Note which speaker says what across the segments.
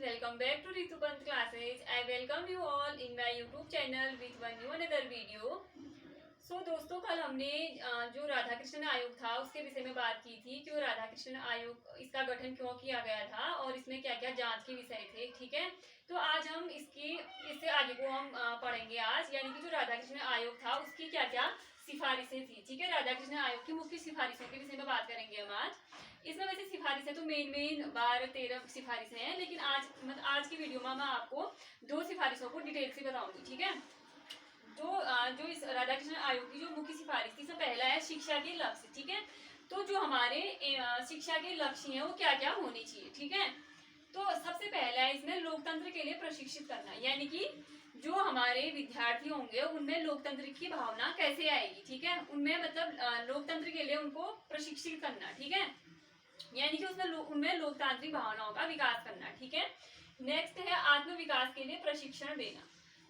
Speaker 1: welcome back to Ritu Pant classes. I welcome you all in my YouTube channel with one new another video. दोस्तों कल हमने जो राधा कृष्ण आयोग था उसके विषय में बात की थी कि वो राधा कृष्ण आयोग इसका गठन क्यों किया गया था और इसमें क्या क्या जांच के विषय थे। ठीक है, तो आज हम इससे आगे को हम पढ़ेंगे आज, यानी कि जो राधा कृष्ण आयोग था उसकी क्या क्या सिफारिशें थी। ठीक है, राधा कृष्ण आयोग की मुख्य सिफारिशों के विषय में बात करेंगे हम आज। इसमें वैसे सिफारिशें तो मेन 12-13 सिफारिशें हैं, लेकिन आज की वीडियो में मैं आपको 2 सिफारिशों को डिटेल से बताऊंगी। ठीक है, जो इस राधा कृष्ण आयोग की जो मुख्य सिफारिश थी, इसमें पहला है शिक्षा के लक्ष्य। ठीक है, तो जो हमारे शिक्षा के लक्ष्य हैं वो क्या क्या होने चाहिए। ठीक है, तो सबसे पहला है इसमें लोकतंत्र के लिए प्रशिक्षित करना, यानी कि जो हमारे विद्यार्थी होंगे उनमें लोकतंत्र की भावना कैसे आएगी। ठीक है, उनमें मतलब लोकतंत्र के लिए उनको प्रशिक्षित करना। ठीक है, यानी कि उनमें लोकतांत्रिक भावनाओं का विकास करना। ठीक है, नेक्स्ट है आत्म विकास के लिए प्रशिक्षण देना।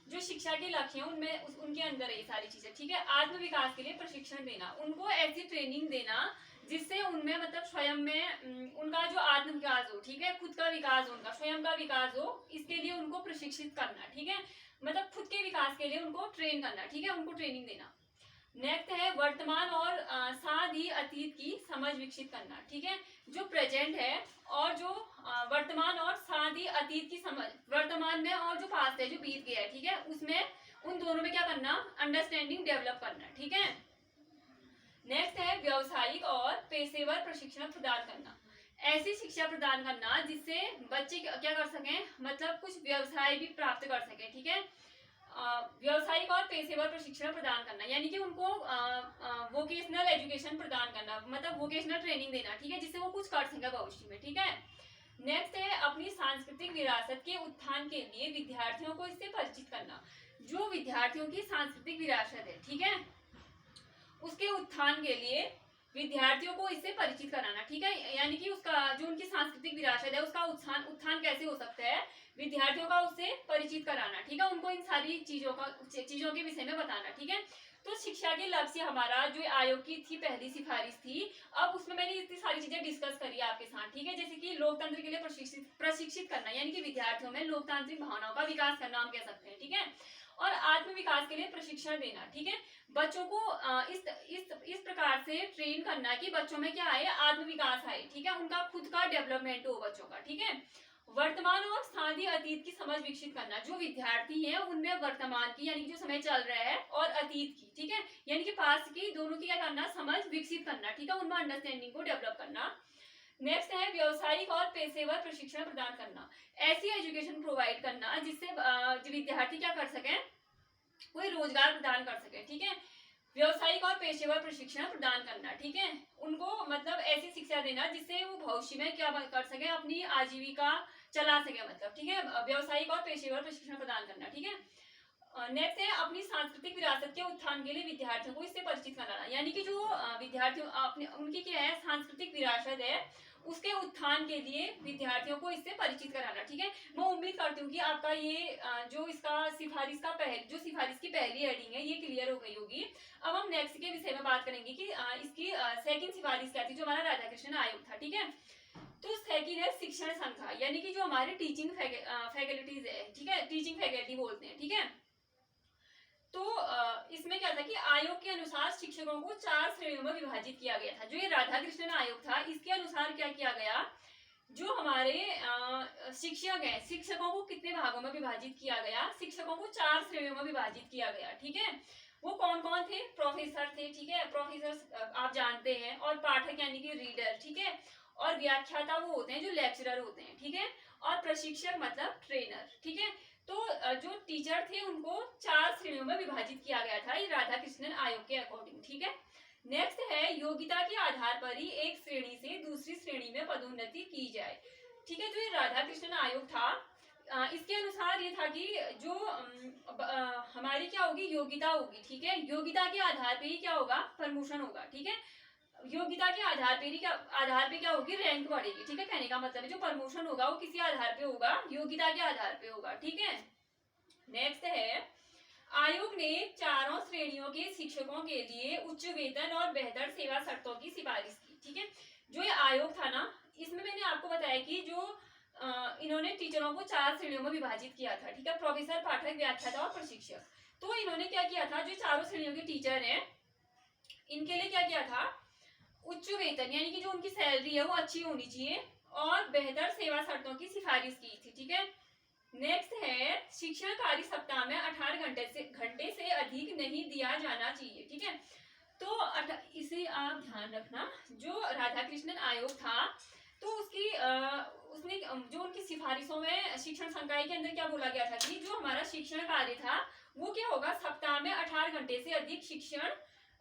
Speaker 1: जो शिक्षा के लक्ष्य हैं उनमें उनके अंदर ये सारी चीजें। ठीक है, आत्म विकास के लिए प्रशिक्षण देना, उनको ऐसी ट्रेनिंग देना जिससे उनमें मतलब स्वयं में उनका जो आत्म विकास हो। ठीक है, खुद का विकास, उनका स्वयं का विकास हो, इसके लिए उनको प्रशिक्षित करना। ठीक है, मतलब खुद के विकास के लिए उनको ट्रेन करना। ठीक है, उनको ट्रेनिंग देना। नेक्स्ट है वर्तमान और साथ ही अतीत की समझ विकसित करना। ठीक है, जो प्रेजेंट है और जो वर्तमान और साथ ही अतीत की समझ, वर्तमान में और जो पास्ट है जो बीत गया है, ठीक है, उसमें उन दोनों में क्या करना, अंडरस्टैंडिंग डेवलप करना। ठीक है, नेक्स्ट है व्यावसायिक और पेशेवर प्रशिक्षण प्रदान करना। ऐसी शिक्षा प्रदान करना जिससे बच्चे क्या कर सकें, मतलब कुछ व्यवसाय भी प्राप्त कर सके। ठीक है, व्यावसायिक और पेशेवर प्रशिक्षण प्रदान करना, यानी कि उनको वोकेशनल एजुकेशन प्रदान करना, मतलब वोकेशनल ट्रेनिंग देना। ठीक है, जिससे वो कुछ कर सके भविष्य में। ठीक है, नेक्स्ट है अपनी सांस्कृतिक विरासत के उत्थान के लिए विद्यार्थियों को इससे परिचित करना। जो विद्यार्थियों की सांस्कृतिक विरासत है, ठीक है, उसके उत्थान के लिए विद्यार्थियों को इससे परिचित कराना। ठीक है, यानी कि उसका जो उनकी सांस्कृतिक विरासत है उसका उत्थान कैसे हो सकता है, विद्यार्थियों का उससे परिचित कराना। ठीक है, उनको इन सारी चीजों के विषय में बताना। ठीक है, तो शिक्षा के लक्ष्य हमारा जो आयोग की थी पहली सिफारिश थी। अब उसमें मैंने इतनी सारी चीजें डिस्कस करी आपके साथ। ठीक है, जैसे कि लोकतंत्र के लिए प्रशिक्षित करना, यानी कि विद्यार्थियों में लोकतांत्रिक भावनाओं का विकास करना हम कह सकते हैं। ठीक है, और आत्म विकास के लिए प्रशिक्षण देना। ठीक है, बच्चों को इस प्रकार से ट्रेन करना कि बच्चों में क्या आए, आत्म विकास आए। ठीक है, उनका खुद का डेवलपमेंट हो बच्चों का। ठीक है, वर्तमान और साथ ही अतीत की समझ विकसित करना। जो विद्यार्थी हैं उनमें वर्तमान की, यानी कि जो समय चल रहा है, और अतीत की, ठीक है, यानी कि पास्ट की, दोनों की क्या करना, समझ विकसित करना। ठीक है, उनमें अंडरस्टैंडिंग को डेवलप करना। नेक्स्ट है व्यवसायिक और पेशेवर प्रशिक्षण प्रदान करना। ऐसी एजुकेशन प्रोवाइड करना जिससे विद्यार्थी क्या कर सके, कोई रोजगार प्रदान कर सके। ठीक है, व्यवसायिक और पेशेवर प्रशिक्षण प्रदान करना। ठीक है, उनको मतलब ऐसी शिक्षा देना जिससे वो भविष्य में क्या कर सके, अपनी आजीविका चला सके, मतलब। ठीक है, व्यवसायिक और पेशेवर प्रशिक्षण प्रदान करना। ठीक है, नेक्स्ट है अपनी सांस्कृतिक विरासत के उत्थान के लिए विद्यार्थियों को इससे परिचित कराना, यानी कि जो विद्यार्थियों अपने उनकी क्या है, सांस्कृतिक विरासत है, उसके उत्थान के लिए विद्यार्थियों को इससे परिचित कराना। ठीक है, मैं उम्मीद करती हूँ कि आपका ये जो इसका जो सिफारिश की पहली हेडिंग है ये क्लियर हो गई होगी। अब हम नेक्स्ट के विषय में बात करेंगे कि इसकी सेकंड सिफारिश क्या थी, जो हमारा राधा कृष्ण आयोग था। ठीक है, तो सेकंड है शिक्षण संख्या, यानी कि जो हमारे टीचिंग फैकल्टीज है। ठीक है, टीचिंग फैकल्टी बोलते हैं। ठीक है, तो इसमें क्या था कि आयोग के अनुसार शिक्षकों को 4 श्रेणियों में विभाजित किया गया था। जो ये राधा कृष्ण आयोग था इसके अनुसार क्या किया गया, जो हमारे शिक्षक हैं, शिक्षकों को कितने भागों में विभाजित किया गया, शिक्षकों को 4 श्रेणियों में विभाजित किया गया। ठीक है, वो कौन कौन थे, प्रोफेसर थे। ठीक है, प्रोफेसर आप जानते हैं, और पाठक यानी कि रीडर। ठीक है, और व्याख्याता वो होते हैं जो लेक्चरर होते हैं। ठीक है, और प्रशिक्षक मतलब ट्रेनर। ठीक है, तो जो टीचर थे उनको 4 श्रेणियों में विभाजित किया गया था राधा कृष्णन आयोग के अकॉर्डिंग। ठीक है, नेक्स्ट है योग्यता के आधार पर ही एक श्रेणी से दूसरी श्रेणी में पदोन्नति की जाए। ठीक है, जो ये राधा कृष्णन आयोग था इसके अनुसार ये था कि जो हमारी क्या होगी, योग्यता होगी। ठीक है, योग्यता के आधार पर ही क्या होगा, प्रमोशन होगा। ठीक है, योग्यता के आधार पे क्या होगी, रैंक बढ़ेगी। ठीक है, कहने का मतलब है जो प्रमोशन होगा वो किसी आधार पे होगा, योग्यता के आधार पे होगा। ठीक है, नेक्स्ट है आयोग ने 4 श्रेणियों के शिक्षकों के लिए उच्च वेतन और बेहतर सेवा शर्तों की सिफारिश की। ठीक है, जो ये आयोग था ना, इसमें मैंने आपको बताया कि जो इन्होंने टीचरों को 4 श्रेणियों में विभाजित किया था, ठीक है, प्रोफेसर, पाठक, व्याख्याता और प्रशिक्षक। तो इन्होंने क्या किया था, जो चारों श्रेणियों के टीचर हैं इनके लिए क्या किया था, उच्च वेतन यानी कि जो उनकी सैलरी है वो अच्छी होनी चाहिए और बेहतर सेवा शर्तों की सिफारिश की थी, ठीक है। नेक्स्ट है शिक्षण कार्य सप्ताह में 18 घंटे से अधिक नहीं दिया जाना चाहिए, ठीक है। तो इसे आप ध्यान रखना, जो राधा कृष्णन आयोग था तो उसने जो उनकी सिफारिशों में शिक्षण संकाय के अंदर क्या बोला गया था कि जो हमारा शिक्षण कार्य था वो क्या होगा, सप्ताह में 18 घंटे से अधिक शिक्षण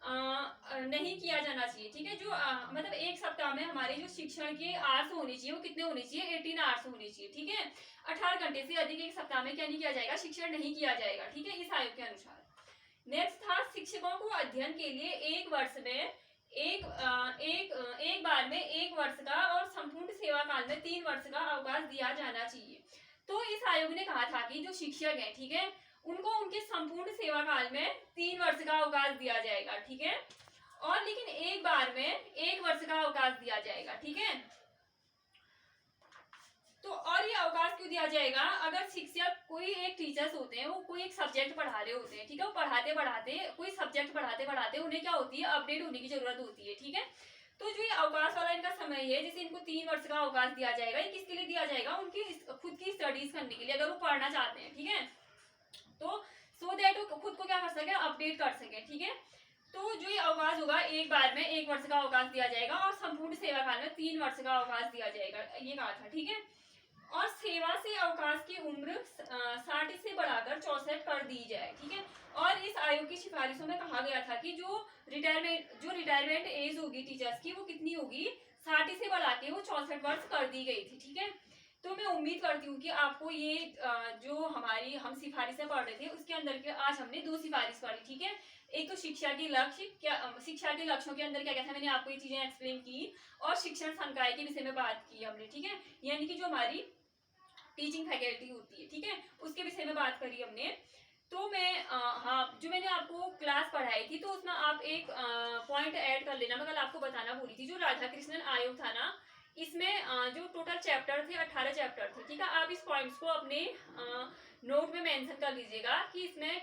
Speaker 1: नहीं किया जाना चाहिए, ठीक है। जो मतलब एक सप्ताह में हमारे जो शिक्षण के आवर्स होने चाहिए वो कितने होने चाहिए, 18 आवर्स होने चाहिए, ठीक है। 18 घंटे से अधिक एक सप्ताह में क्या नहीं किया जाएगा, शिक्षण नहीं किया जाएगा, ठीक है, इस आयोग के अनुसार। नेक्स्ट था शिक्षकों को अध्ययन के लिए एक वर्ष में एक बार में 1 वर्ष का और संपूर्ण सेवा काल में 3 वर्ष का अवकाश दिया जाना चाहिए। तो इस आयोग ने कहा था कि जो शिक्षक हैं, ठीक है, उनको उनके संपूर्ण सेवा काल में 3 वर्ष का अवकाश दिया जाएगा, ठीक है, और लेकिन एक बार में 1 वर्ष का अवकाश दिया जाएगा, ठीक है। तो और ये अवकाश क्यों दिया जाएगा, अगर शिक्षक कोई एक टीचर्स होते हैं वो कोई एक सब्जेक्ट पढ़ा रहे होते हैं, ठीक है, वो पढ़ाते पढ़ाते कोई सब्जेक्ट पढ़ाते उन्हें क्या होती है, अपडेट होने की जरूरत होती है, ठीक है। तो जो ये अवकाश वाला इनका समय है, जैसे इनको 3 वर्ष का अवकाश दिया जाएगा, ये किसके लिए दिया जाएगा, उनकी खुद की स्टडीज करने के लिए, अगर वो पढ़ना चाहते हैं, ठीक है, तो सो दैट वो खुद को क्या कर सके, अपडेट कर सके, ठीक है। तो जो ये अवकाश होगा एक बार में 1 वर्ष का अवकाश दिया जाएगा और संपूर्ण सेवा काल में 3 वर्ष का अवकाश दिया जाएगा, ये कहा था, ठीक है। और सेवा से अवकाश की उम्र 60 से बढ़ाकर 64 कर दी जाए, ठीक है। और इस आयोग की सिफारिशों में कहा गया था कि जो रिटायरमेंट एज होगी टीचर्स की वो कितनी होगी, 60 से बढ़ा के वो 64 वर्ष कर दी गई थी, ठीक है। तो मैं उम्मीद करती हूँ कि आपको ये जो हम सिफारिशें पढ़ रहे थे उसके अंदर के आज हमने 2 सिफारिश पढ़ी, ठीक है। एक तो शिक्षा के लक्ष्यों के अंदर क्या क्या था, मैंने आपको ये चीजें एक्सप्लेन की, और शिक्षण संकाय के विषय में बात की हमने, ठीक है, यानी कि जो हमारी टीचिंग फैकल्टी होती है, ठीक है, उसके विषय में बात करी हमने। तो मैं हाँ, जो मैंने आपको क्लास पढ़ाई थी तो उसमें आप एक पॉइंट ऐड कर लेना, मैं कल आपको बताना भूली थी, जो राधा कृष्णन आयोग था ना, इसमें जो टोटल चैप्टर थे 18 चैप्टर थे, ठीक है। आप इस पॉइंट्स को अपने नोट में मेंशन कर लीजिएगा कि इसमें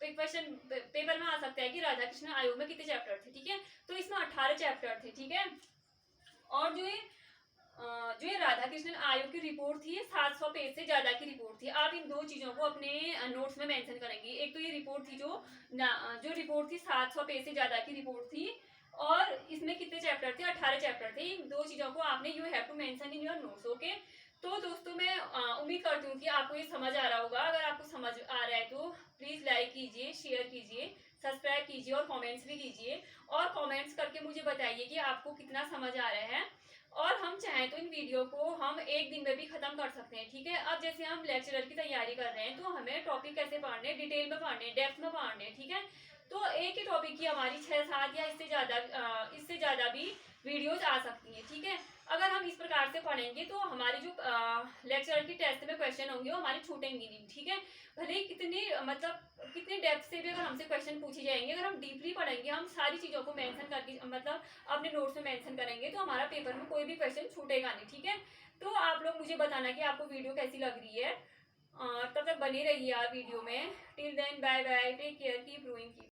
Speaker 1: क्वेश्चन पेपर में आ सकता है कि राधा कृष्ण आयोग में कितने चैप्टर थे, ठीक है। तो इसमें 18 चैप्टर थे, ठीक है। और जो ये राधा कृष्णन आयोग की रिपोर्ट थी, 700 पेज से ज्यादा की रिपोर्ट थी। आप इन 2 चीजों को अपने नोट्स में मेंशन करेंगे। एक तो ये रिपोर्ट थी जो रिपोर्ट थी 700 पेज से ज्यादा की रिपोर्ट थी, और इसमें कितने चैप्टर थे, 18 चैप्टर थे। इन 2 चीजों को आपने you have to mention in your notes, okay. तो दोस्तों मैं उम्मीद करती हूँ कि आपको ये समझ आ रहा होगा। अगर आपको समझ आ रहा है तो प्लीज लाइक कीजिए, शेयर कीजिए, सब्सक्राइब कीजिए और कमेंट्स भी कीजिए, और कमेंट्स करके मुझे बताइए कि आपको कितना समझ आ रहा है। और हम चाहें तो इन वीडियो को हम एक दिन में भी खत्म कर सकते हैं, ठीक है। अब जैसे हम लेक्चरर की तैयारी कर रहे हैं तो हमें टॉपिक कैसे पढ़ने, डिटेल में पढ़ने, डेप्थ में पढ़ने, ठीक है। तो एक ही टॉपिक की हमारी 6-7 या इससे ज्यादा भी वीडियोज आ सकती हैं, ठीक है। अगर हम इस प्रकार से पढ़ेंगे तो हमारी जो लेक्चरर की टेस्ट में क्वेश्चन होंगे वो हमारे छूटेंगे नहीं, ठीक है। भले ही कितने डेप्थ से भी अगर हमसे क्वेश्चन पूछे जाएंगे, अगर हम डीपली पढ़ेंगे, हम सारी चीजों को मेंशन करके मतलब अपने नोट्स में मेंशन करेंगे, तो हमारा पेपर में कोई भी क्वेश्चन छूटेगा नहीं, ठीक है। तो आप लोग मुझे बताना कि आपको वीडियो कैसी लग रही है। तब तक बने रहिए आप वीडियो में। Till then bye bye, take care, keep growing.